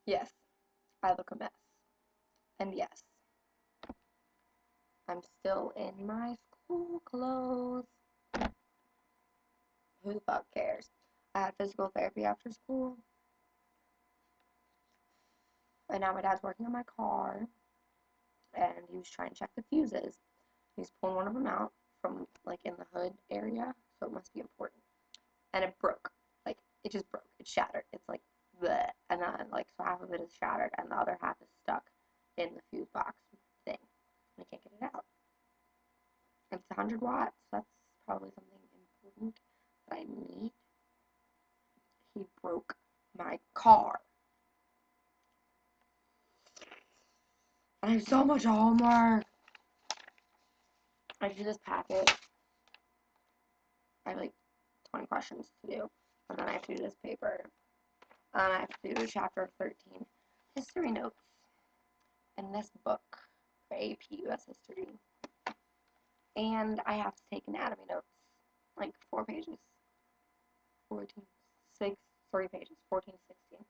Yes, I look a mess. And yes, I'm still in my school clothes. Who the fuck cares? I had physical therapy after school, and now my dad's working on my car, and he was trying to check the fuses. He's pulling one of them out from, like, in the hood area, so it must be important. And it broke. Like, it just broke. It shattered. It's like, bleh. And then, like, so half of it is shattered, and the other half is stuck in the fuse box thing. And I can't get it out. It's 100 watts. That's probably something important that I need. He broke my car. I have so much homework. I do this packet. I have like 20 questions to do. And then I have to do this paper. And I have to do chapter 13 history notes in this book for AP US history. And I have to take anatomy notes, like 4 pages. 14, 6, 3 pages, 14, 16.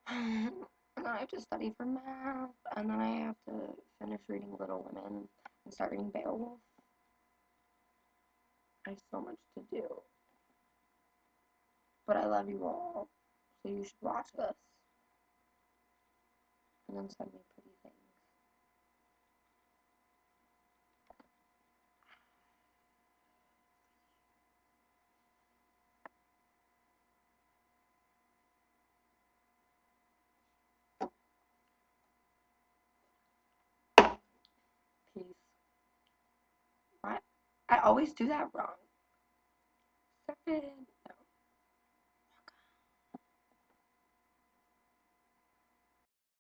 And then I have to study for math. And then I have to finish reading Little Women and start reading Beowulf. I have so much to do. But I love you all, so you should watch this. And then send me pretty things. Peace. What? I always do that wrong. Stop it.